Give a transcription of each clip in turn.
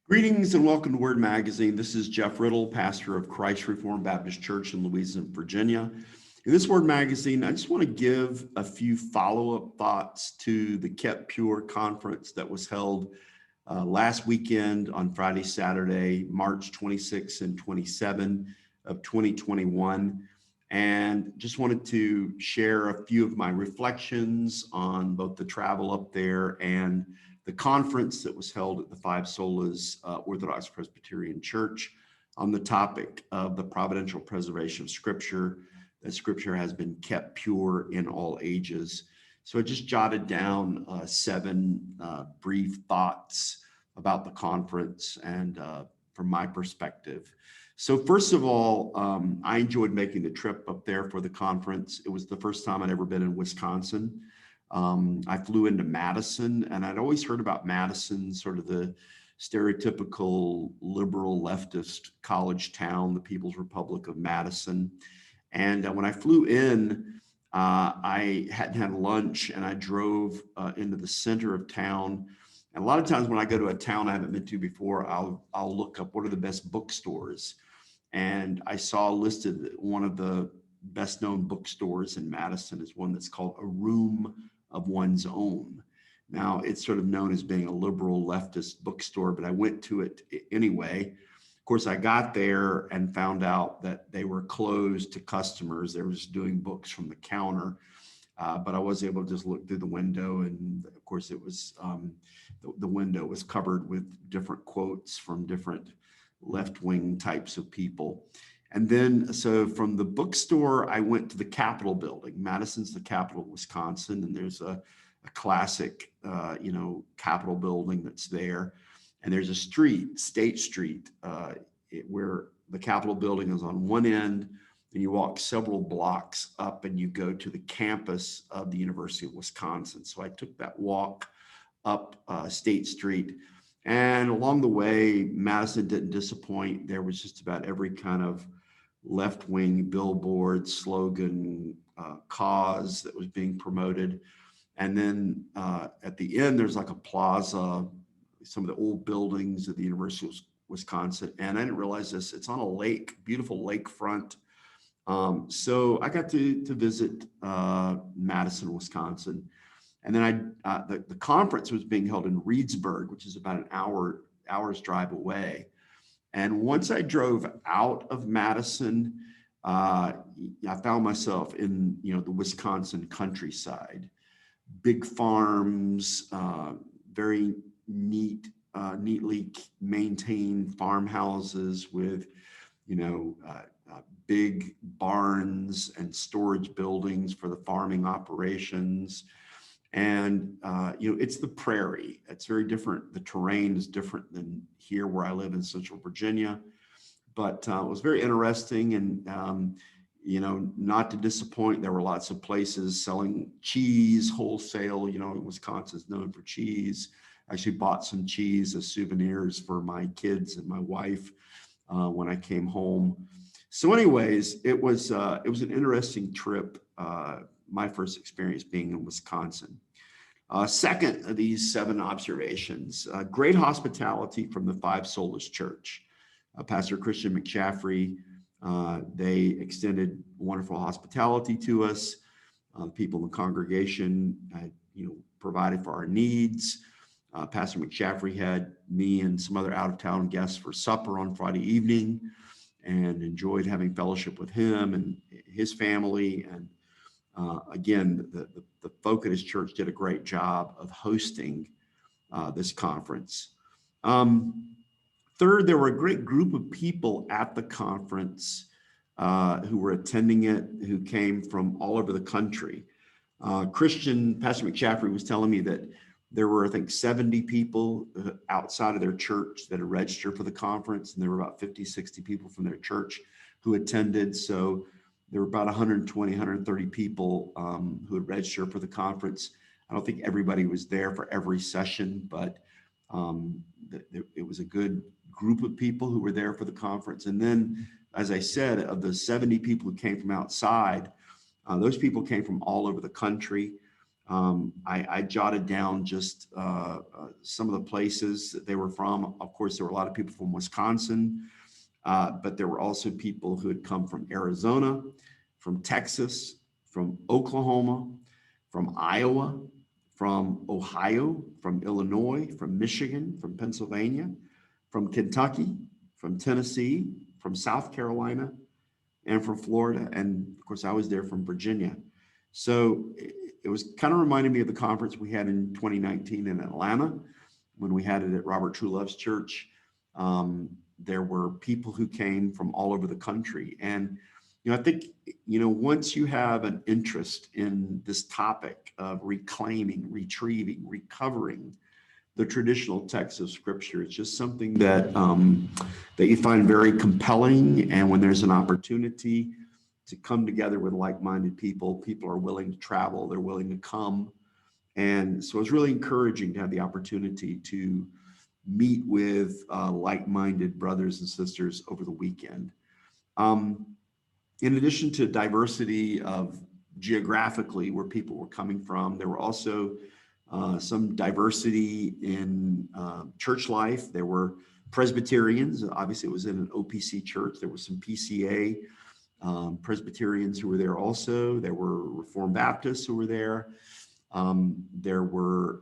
Greetings and welcome to Word Magazine. This is Jeff Riddle, pastor of Christ Reformed Baptist Church in Louisville, Virginia. In this Word Magazine, I just want to give a few follow-up thoughts to the Kept Pure conference that was held last weekend on Friday, Saturday, March 26 and 27 of 2021. And just wanted to share a few of my reflections on both the travel up there and the conference that was held at the Five Solas Orthodox Presbyterian Church on the topic of the providential preservation of Scripture, that Scripture has been kept pure in all ages. So I just jotted down seven brief thoughts about the conference and from my perspective. So first of all, I enjoyed making the trip up there for the conference. It was the first time I'd ever been in Wisconsin. I flew into Madison, and I'd always heard about Madison, sort of the stereotypical liberal leftist college town, the People's Republic of Madison. And when I flew in, I hadn't had lunch, and I drove into the center of town. And a lot of times when I go to a town I haven't been to before, I'll look up what are the best bookstores. And I saw listed one of the best known bookstores in Madison is one that's called A Room of One's Own. Now, it's sort of known as being a liberal leftist bookstore, but I went to it anyway. Of course, I got there and found out that they were closed to customers. They were just doing books from the counter, but I was able to just look through the window, and of course, it was the window was covered with different quotes from different left-wing types of people. And then, so from the bookstore, I went to the Capitol building. Madison's the capital of Wisconsin, and there's a classic, Capitol building that's there. And there's a street, State Street, where the Capitol building is on one end, and you walk several blocks up and you go to the campus of the University of Wisconsin. So I took that walk up State Street. And along the way, Madison didn't disappoint. There was just about every kind of left-wing billboard, slogan, cause that was being promoted. And then at the end, there's like a plaza, some of the old buildings of the University of Wisconsin. And I didn't realize this, it's on a lake, beautiful lakefront. So I got to visit Madison, Wisconsin. And then the conference was being held in Reedsburg, which is about an hour's drive away. And once I drove out of Madison, I found myself in the Wisconsin countryside, big farms, very neatly maintained farmhouses with big barns and storage buildings for the farming operations. And, it's the prairie. It's very different. The terrain is different than here where I live in Central Virginia. But it was very interesting and, not to disappoint, there were lots of places selling cheese wholesale. Wisconsin's known for cheese. I actually bought some cheese as souvenirs for my kids and my wife when I came home. So anyways, it was an interesting trip. My first experience being in Wisconsin. Second of these seven observations, great hospitality from the Five Solas Church. Pastor Christian McCaffrey, they extended wonderful hospitality to us. People in the congregation, provided for our needs. Pastor McCaffrey had me and some other out-of-town guests for supper on Friday evening and enjoyed having fellowship with him and his family. And again, the folk at his church did a great job of hosting this conference. Third, there were a great group of people at the conference who were attending it, who came from all over the country. Pastor McCaffrey was telling me that there were, I think, 70 people outside of their church that had registered for the conference, and there were about 50, 60 people from their church who attended. So there were about 120, 130 people who had registered for the conference. I don't think everybody was there for every session, but it was a good group of people who were there for the conference. And then, as I said, of the 70 people who came from outside, those people came from all over the country. I jotted down just some of the places that they were from. Of course, there were a lot of people from Wisconsin, but there were also people who had come from Arizona, from Texas, from Oklahoma, from Iowa, from Ohio, from Illinois, from Michigan, from Pennsylvania, from Kentucky, from Tennessee, from South Carolina, and from Florida. And of course, I was there from Virginia. So it was kind of reminding me of the conference we had in 2019 in Atlanta when we had it at Robert Truelove's church. There were people who came from all over the country. And, I think, once you have an interest in this topic of reclaiming, retrieving, recovering the traditional text of Scripture, it's just something that that you find very compelling. And when there's an opportunity to come together with like-minded people are willing to travel, they're willing to come. And so it's really encouraging to have the opportunity to meet with like-minded brothers and sisters over the weekend. In addition to diversity of geographically where people were coming from, there were also some diversity in church life. There were Presbyterians. Obviously, it was in an OPC church. There was some PCA Presbyterians who were there also. There were Reformed Baptists who were there. There were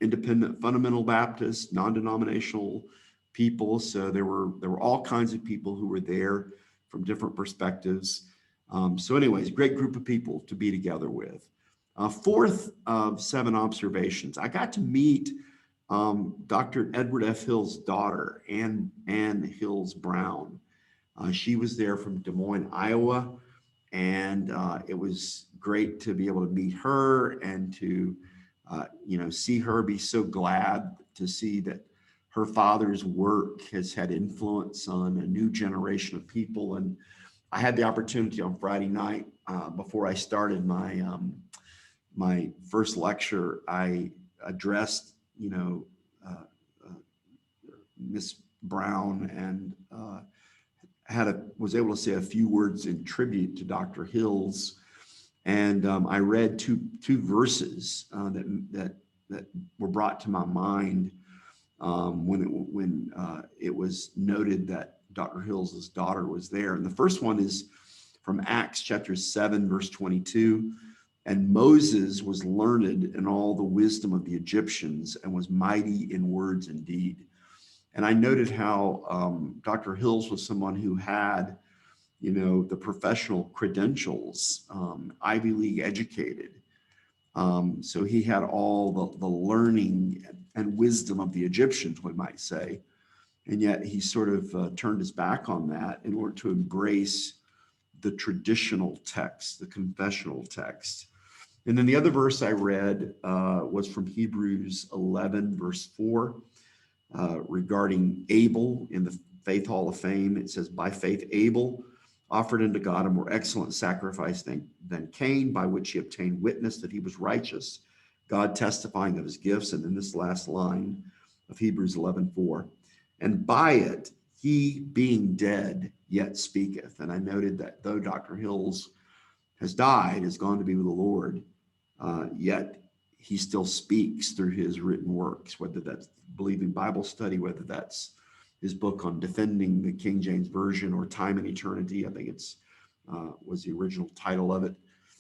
independent fundamental Baptists, non-denominational people. So there were all kinds of people who were there from different perspectives. So anyways, great group of people to be together with. Fourth of 7 observations, I got to meet Dr. Edward F. Hill's daughter, Ann Hills Brown. She was there from Des Moines, Iowa, and it was great to be able to meet her and to see her be so glad to see that her father's work has had influence on a new generation of people. And I had the opportunity on Friday night before I started my first lecture. I addressed Miss Brown and was able to say a few words in tribute to Dr. Hills, and I read two verses that were brought to my mind when it was noted that Dr. Hills' daughter was there. And the first one is from Acts chapter 7, verse 22. And Moses was learned in all the wisdom of the Egyptians and was mighty in words and deed. And I noted how Dr. Hills was someone who had, the professional credentials, Ivy League educated. So he had all the learning and wisdom of the Egyptians, we might say. And yet he sort of turned his back on that in order to embrace the traditional text, the confessional text. And then the other verse I read was from Hebrews 11, verse 4, regarding Abel in the Faith Hall of Fame. It says, by faith Abel offered unto God a more excellent sacrifice than Cain, by which he obtained witness that he was righteous, God testifying of his gifts. And then this last line of Hebrews 11:4, and by it he being dead yet speaketh. And I noted that though Dr. Hills has died, has gone to be with the Lord, yet he still speaks through his written works, whether that's Believing Bible Study, whether that's his book on defending the King James Version, or Time and Eternity. I think it's was the original title of it.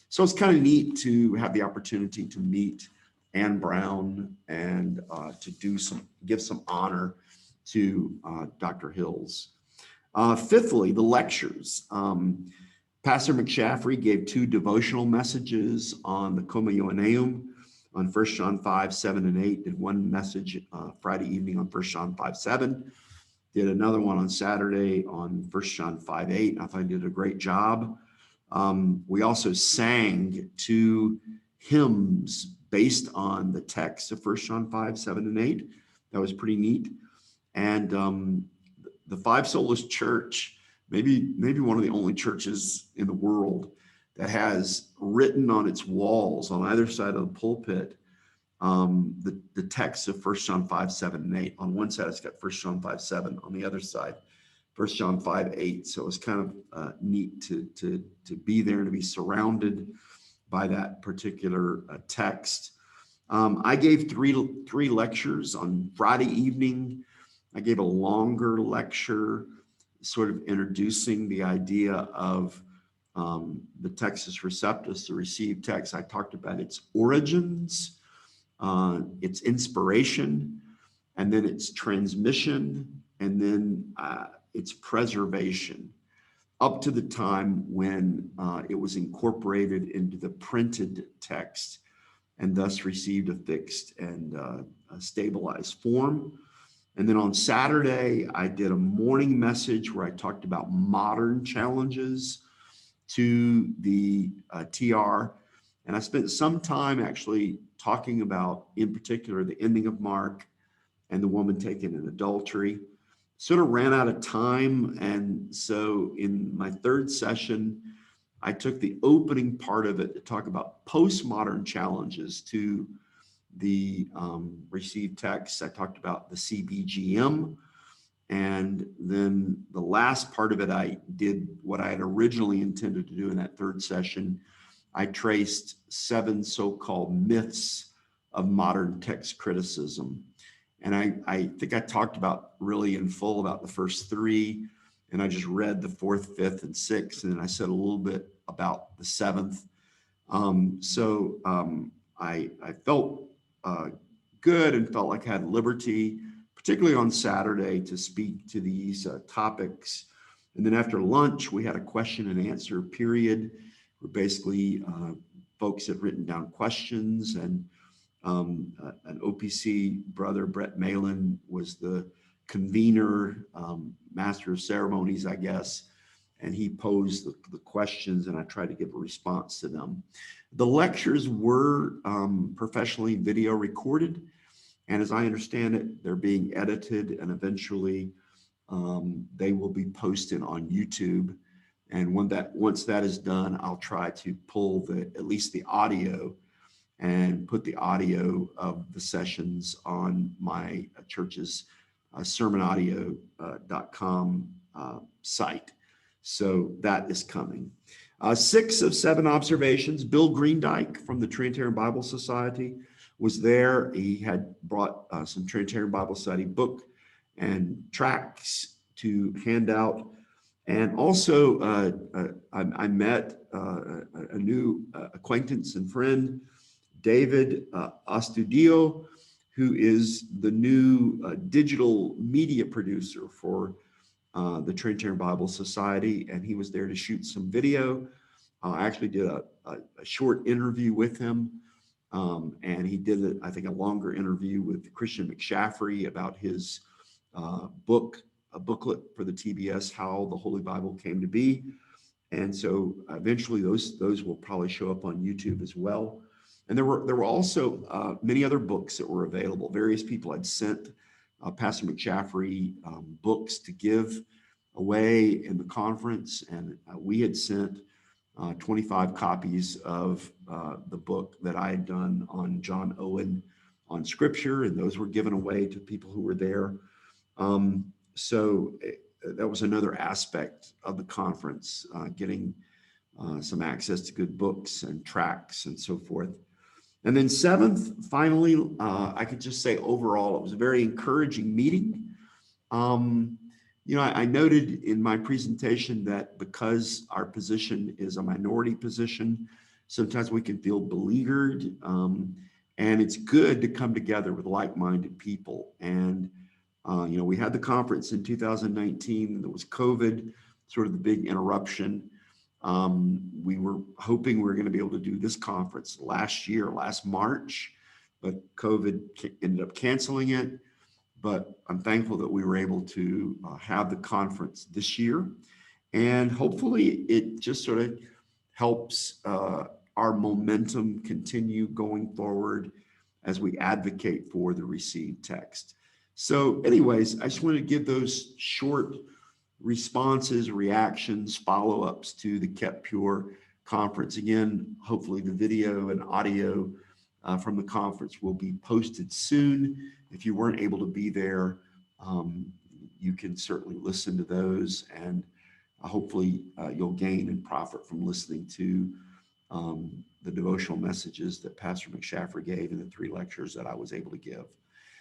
So it's kind of neat to have the opportunity to meet Ann Brown and to give some honor to Dr. Hills. Fifthly, the lectures. Pastor McShaffrey gave 2 devotional messages on the Coma Ioanneum on 1 John 5, 7, and 8. Did one message Friday evening on 1 John 5, 7. Did another one on Saturday on 1 John 5, 8. And I thought he did a great job. We also sang 2 hymns based on the text of 1 John 5, 7, and 8. That was pretty neat. And the Five Solas Church, maybe one of the only churches in the world that has written on its walls on either side of the pulpit the text of 1 John 5, 7, and 8. On one side, it's got 1 John 5, 7. On the other side, 1 John 5, 8. So it was kind of neat to be there and to be surrounded by that particular text. I gave three lectures on Friday evening. I gave a longer lecture, sort of introducing the idea of the Textus Receptus, the received text. I talked about its origins, its inspiration, and then its transmission, and then its preservation, up to the time when it was incorporated into the printed text and thus received a fixed and a stabilized form. And then on Saturday, I did a morning message where I talked about modern challenges to the TR. And I spent some time actually talking about, in particular, the ending of Mark and the woman taken in adultery. Sort of ran out of time. And so in my third session, I took the opening part of it to talk about postmodern challenges to the received text. I talked about the CBGM. And then the last part of it, I did what I had originally intended to do in that third session. I traced 7 so-called myths of modern text criticism. And I think I talked about really in full about the first 3, and I just read the 4th, 5th, and 6th, and then I said a little bit about the 7th. I felt good and felt like I had liberty, particularly on Saturday, to speak to these topics. And then after lunch, we had a question and answer period where basically folks had written down questions, and an OPC brother, Brett Malin, was the convener, master of ceremonies, I guess, and he posed the questions, and I tried to give a response to them. The lectures were professionally video recorded, and as I understand it, they're being edited, and eventually they will be posted on YouTube. And once that is done, I'll try to pull at least the audio and put the audio of the sessions on my church's sermonaudio.com site. So that is coming. 6 of 7 observations. Bill Greendyke from the Trinitarian Bible Society was there. He had brought some Trinitarian Bible Study book and tracts to hand out. And also I met a new acquaintance and friend, David Astudio, who is the new digital media producer for the Trinitarian Bible Society, and he was there to shoot some video. I actually did a short interview with him, and he did, I think, a longer interview with Christian McShaffrey about his booklet for the TBS, How the Holy Bible Came to Be. And so eventually those will probably show up on YouTube as well. And there were also many other books that were available. Various people had sent Pastor McShaffrey books to give away in the conference, and we had sent 25 copies of the book that I had done on John Owen on Scripture, and those were given away to people who were there. So that was another aspect of the conference, getting some access to good books and tracts and so forth. And then 7th, finally, I could just say overall, it was a very encouraging meeting. I noted in my presentation that because our position is a minority position, sometimes we can feel beleaguered, and it's good to come together with like-minded people. And we had the conference in 2019. There was COVID, sort of the big interruption. We were hoping we were going to be able to do this conference last March, but COVID ended up canceling it. But I'm thankful that we were able to have the conference this year. And hopefully it just sort of helps our momentum continue going forward as we advocate for the received text. So anyways, I just wanted to give those short responses, reactions, follow-ups to the Kept Pure conference. Again, hopefully the video and audio from the conference will be posted soon. If you weren't able to be there, you can certainly listen to those, and hopefully you'll gain and profit from listening to the devotional messages that Pastor McShaffer gave in the 3 lectures that I was able to give.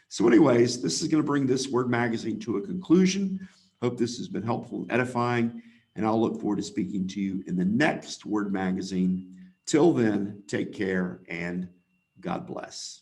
So anyways, this is going to bring this Word Magazine to a conclusion. Hope this has been helpful and edifying, and I'll look forward to speaking to you in the next Word Magazine. Till then, take care and God bless.